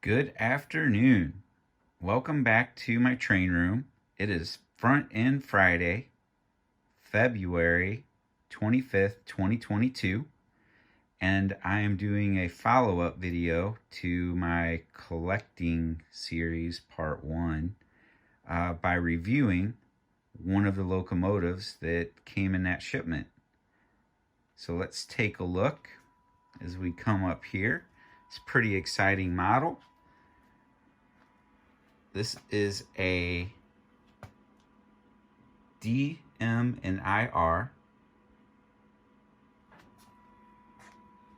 Good afternoon. Welcome back to my train room. It is Front End Friday, February 25th, 2022, and I am doing a follow up video to my collecting series part 1 by reviewing one of the locomotives that came in that shipment. So let's take a look as we come up here. It's a pretty exciting model. This is a DM and IR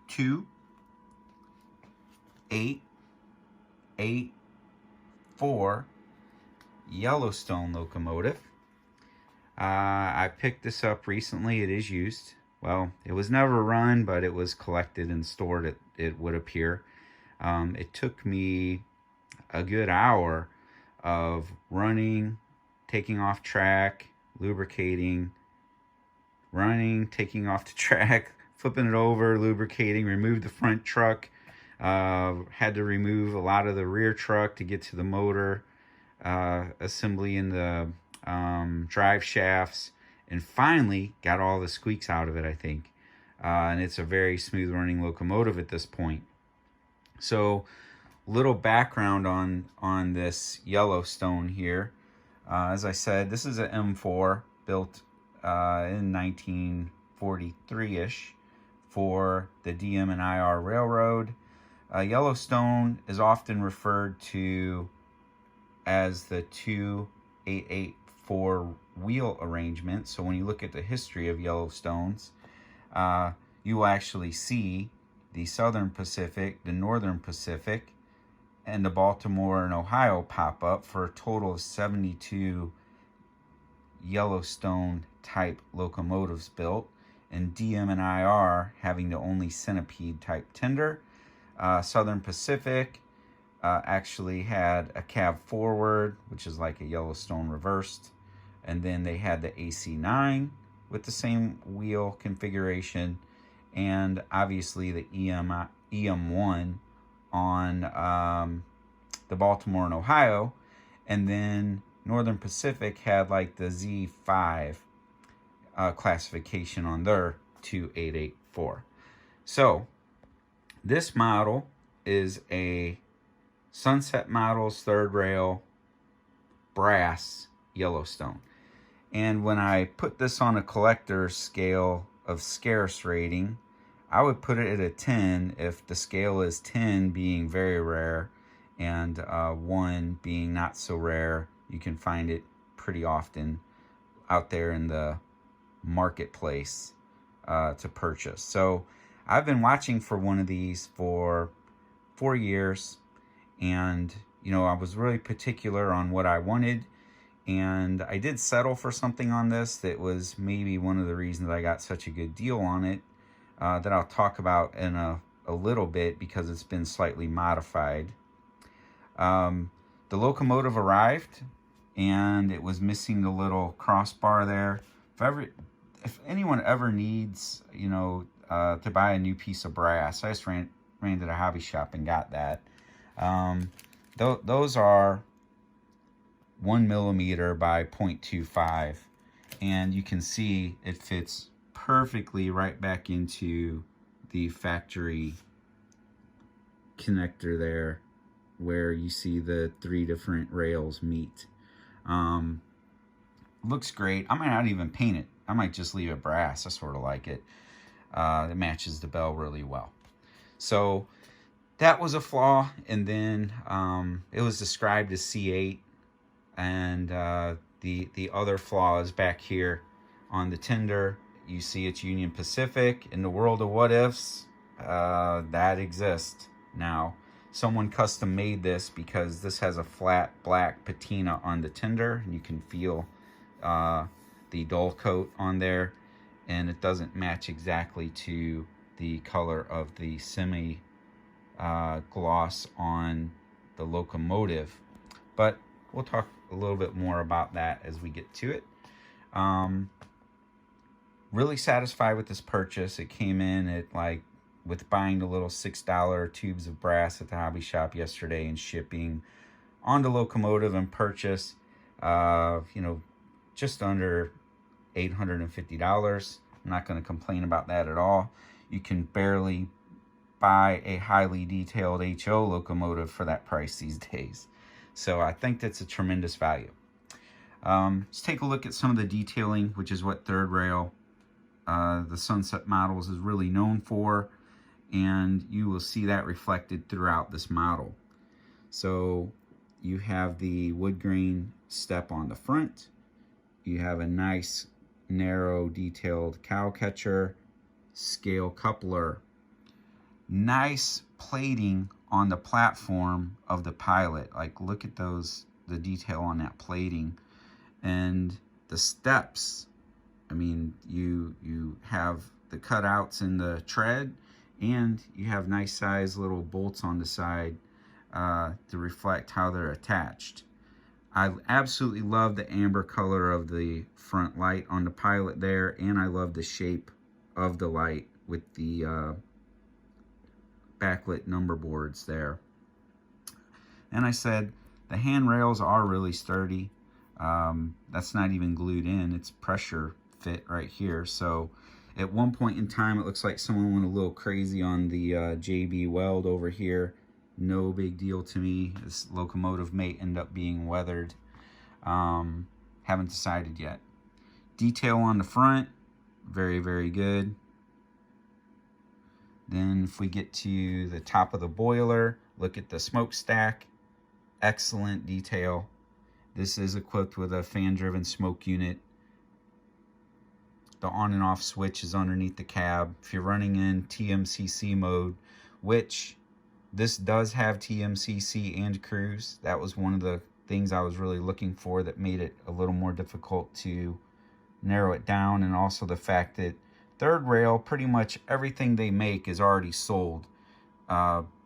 2884 YellowStone locomotive. I picked this up recently. It is used. Well, it was never run, but it was collected and stored, it would appear. It took me a good hour of running, taking off track, lubricating, running, taking off the track, flipping it over, lubricating, removed the front truck, had to remove a lot of the rear truck to get to the motor, assembly in the drive shafts, and finally got all the squeaks out of it, I think. And it's a very smooth running locomotive at this point. So little background on this YellowStone here. As I said, this is an M4 built in 1943-ish for the DM and IR Railroad. YellowStone is often referred to as the 2884 wheel arrangement. So when you look at the history of Yellowstones, you will actually see the Southern Pacific, the Northern Pacific, and the Baltimore and Ohio pop up for a total of 72 Yellowstone type locomotives built, and DM and IR having the only centipede type tender. Southern Pacific actually had a cab forward, which is like a Yellowstone reversed, and then they had the AC9 with the same wheel configuration, and obviously the EM1 on the Baltimore and Ohio, and then Northern Pacific had like the Z5 classification on their 2884. So this model is a Sunset Models third rail brass Yellowstone. And when I put this on a collector's scale of scarce rating, I would put it at a 10 if the scale is 10 being very rare and 1 being not so rare. You can find it pretty often out there in the marketplace to purchase. So I've been watching for one of these for 4 years, and I was really particular on what I wanted, and I did settle for something on this that was maybe one of the reasons I got such a good deal on it, that I'll talk about in a little bit because it's been slightly modified. The locomotive arrived and it was missing the little crossbar there. If anyone ever needs, to buy a new piece of brass, I just ran to the hobby shop and got that. Those are 1 millimeter by 0.25, and you can see it fits perfectly right back into the factory connector there where you see the 3 different rails meet. Looks great. I might not even paint it. I might just leave it brass. I sort of like it. It matches the bell really well. So that was a flaw, and then it was described as C8, and the other flaw is back here on the tender. You see it's Union Pacific. In the world of what ifs, that exists now. Someone custom made this because this has a flat black patina on the tender, and you can feel the dull coat on there, and it doesn't match exactly to the color of the semi gloss on the locomotive, but we'll talk a little bit more about that as we get to it. Really satisfied with this purchase. It came in at like with buying the little $6 tubes of brass at the hobby shop yesterday and shipping on the locomotive and purchase, you know, just under $850. I'm not going to complain about that at all. You can barely buy a highly detailed HO locomotive for that price these days. So I think that's a tremendous value. Let's take a look at some of the detailing, which is what third rail, the Sunset models, is really known for. And you will see that reflected throughout this model. So you have the wood grain step on the front. You have a nice narrow detailed cow catcher, scale coupler, nice plating on the platform of the pilot. Like, look at those, the detail on that plating. And the steps, I mean, you have the cutouts in the tread, and you have nice size little bolts on the side to reflect how they're attached. I absolutely love the amber color of the front light on the pilot there, and I love the shape of the light with the backlit number boards there. And I said the handrails are really sturdy. That's not even glued in, it's pressure fit right here. So at one point in time, it looks like someone went a little crazy on the JB weld over here. No big deal to me. This locomotive may end up being weathered. Haven't decided yet. Detail on the front, very, very good. Then if we get to the top of the boiler, look at the smokestack. Excellent detail. This is equipped with a fan-driven smoke unit. The on and off switch is underneath the cab. If you're running in TMCC mode, which this does have TMCC and cruise, that was one of the things I was really looking for that made it a little more difficult to narrow it down. And also the fact that third rail, pretty much everything they make is already sold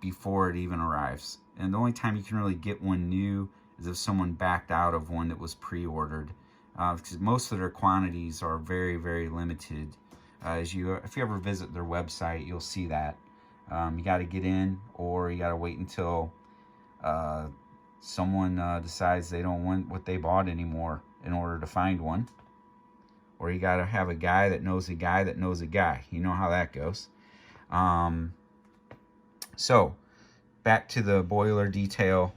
before it even arrives. And the only time you can really get one new is if someone backed out of one that was pre-ordered, because most of their quantities are very, very limited. If you ever visit their website, you'll see that. You got to get in, or you got to wait until someone decides they don't want what they bought anymore in order to find one. Or you got to have a guy that knows a guy that knows a guy. You know how that goes. So back to the boiler detail.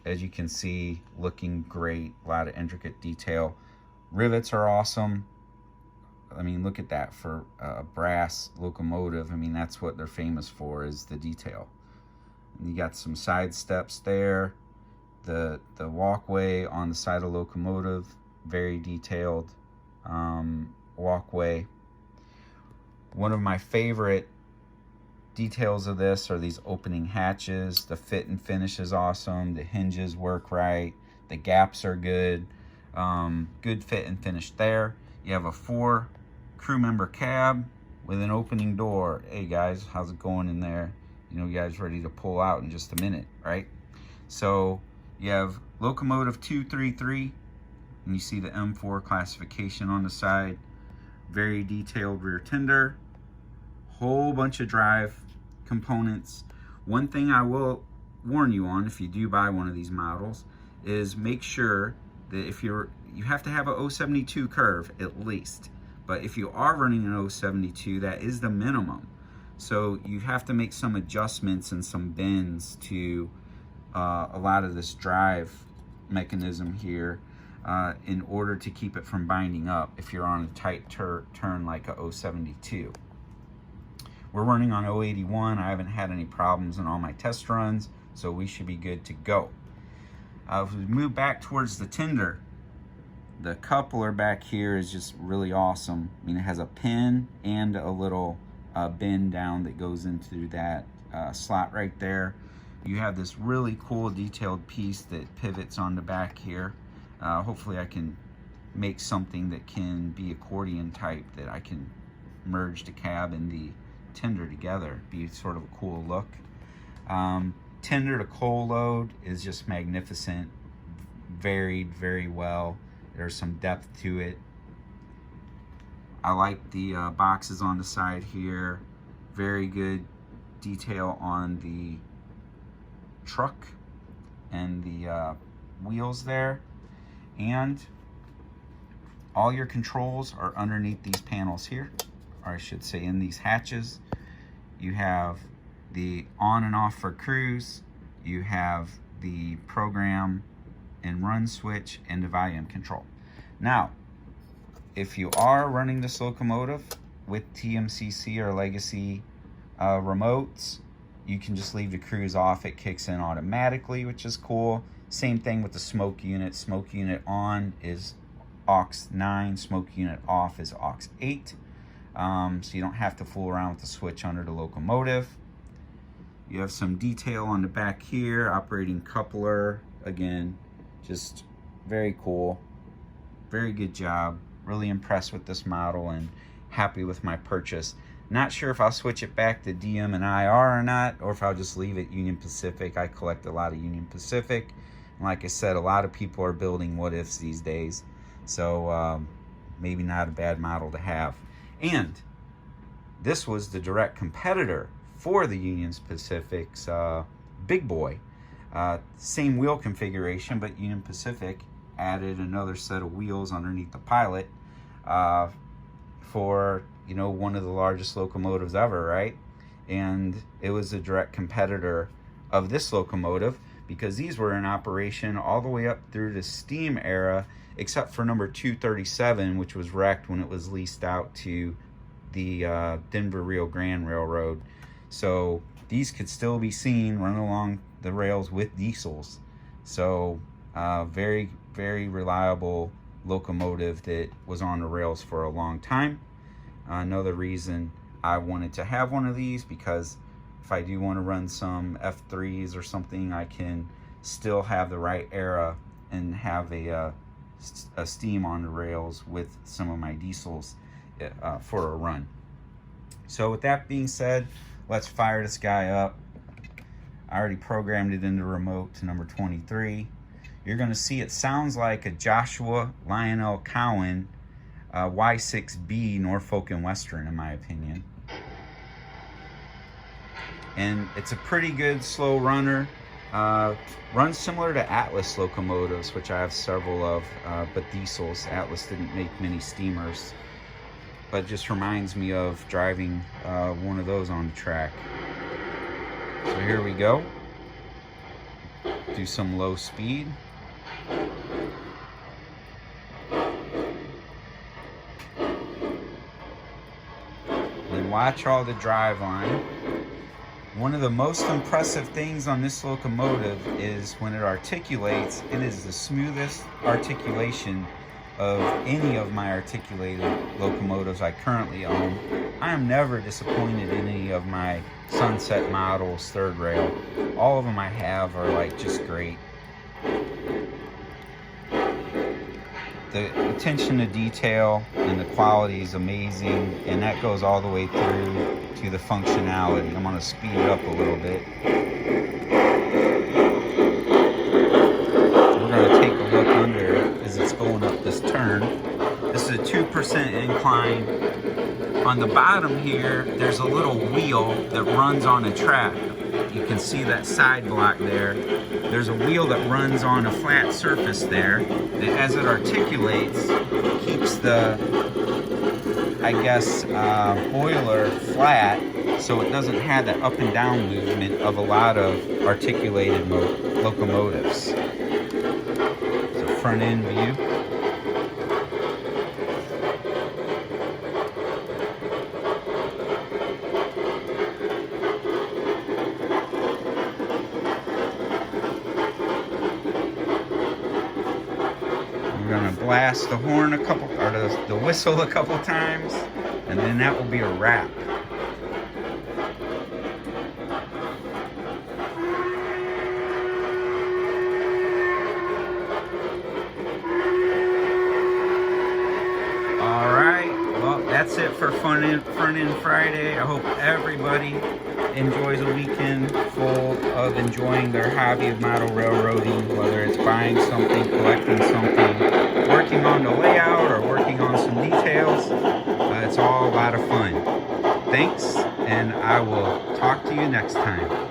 As you can see, looking great. A lot of intricate detail. Rivets are awesome. I mean, look at that for a brass locomotive. I mean, that's what they're famous for, is the detail. And you got some side steps there. The walkway on the side of the locomotive, very detailed walkway. One of my favorite details of this are these opening hatches. The fit and finish is awesome. The hinges work right. The gaps are good. Good fit and finish there. You have a 4 crew member cab with an opening door. Hey guys, how's it going in there? You know, you guys ready to pull out in just a minute, right? So you have locomotive 233, and you see the M4 classification on the side. Very detailed rear tender. Whole bunch of drive components. One thing I will warn you on, if you do buy one of these models, is make sure that if you have to have a 072 curve at least. But if you are running an 072, that is the minimum. So you have to make some adjustments and some bends to a lot of this drive mechanism here in order to keep it from binding up if you're on a tight turn like a 072. We're running on 081. I haven't had any problems in all my test runs, so we should be good to go. If we move back towards the tender, the coupler back here is just really awesome. I mean, it has a pin and a little bend down that goes into that slot right there. You have this really cool detailed piece that pivots on the back here. Hopefully I can make something that can be accordion type, that I can merge the cab and the tender together. Be sort of a cool look. Tender to coal load is just magnificent. Varied very well. There's some depth to it. I like the boxes on the side here. Very good detail on the truck and the wheels there, and all your controls are underneath these panels here, or I should say in these hatches. You have the on and off for cruise, you have the program and run switch, and the volume control. Now, if you are running this locomotive with TMCC or legacy remotes, you can just leave the cruise off. It kicks in automatically, which is cool. Same thing with the smoke unit. Smoke unit on is aux 9, smoke unit off is aux 8. So you don't have to fool around with the switch under the locomotive. You have some detail on the back here, operating coupler. Again, just very cool. Very good job. Really impressed with this model and happy with my purchase. Not sure if I'll switch it back to DM and IR or not, or if I'll just leave it Union Pacific. I collect a lot of Union Pacific. And like I said, a lot of people are building what ifs these days. So maybe not a bad model to have. And this was the direct competitor for the Union Pacific's Big Boy. Same wheel configuration, but Union Pacific added another set of wheels underneath the Pilot for, you know, one of the largest locomotives ever, right? And it was a direct competitor of this locomotive because these were in operation all the way up through the steam era, except for number 237, which was wrecked when it was leased out to the Denver Rio Grande Railroad. So these could still be seen running along the rails with diesels. So very, very reliable locomotive that was on the rails for a long time. Another reason I wanted to have one of these, because if I do want to run some F3s or something, I can still have the right era and have a steam on the rails with some of my diesels for a run. So with that being said, let's fire this guy up. I already programmed it in the remote to number 23. You're going to see it sounds like a Joshua Lionel Cowan Y6B Norfolk and Western, in my opinion. And it's a pretty good slow runner. Runs similar to Atlas locomotives, which I have several of, but diesels. Atlas didn't make many steamers, but just reminds me of driving one of those on the track. So here we go. Do some low speed. And watch all the drive line. One of the most impressive things on this locomotive is when it articulates, it is the smoothest articulation of any of my articulated locomotives I currently own. I am never disappointed in any of my Sunset models, third rail. All of them I have are like just great. The attention to detail and the quality is amazing, and that goes all the way through to the functionality. I'm going to speed it up a little bit. We're going to take a look under as it's going up this turn. This is a 2% incline. On the bottom here, there's a little wheel that runs on a track. You can see that side block there. There's a wheel that runs on a flat surface there that, as it articulates, keeps the, I guess, boiler flat, so it doesn't have that up and down movement of a lot of articulated locomotives. It's a front end view. We're gonna blast the horn a couple, or the whistle a couple times, and then that will be a wrap. All right, well, that's it for Front End Friday. I hope everybody enjoys a weekend full of enjoying their hobby of model railroading, whether it's buying something, collecting something, working on the layout, or working on some details. It's all a lot of fun. Thanks. and I will talk to you next time.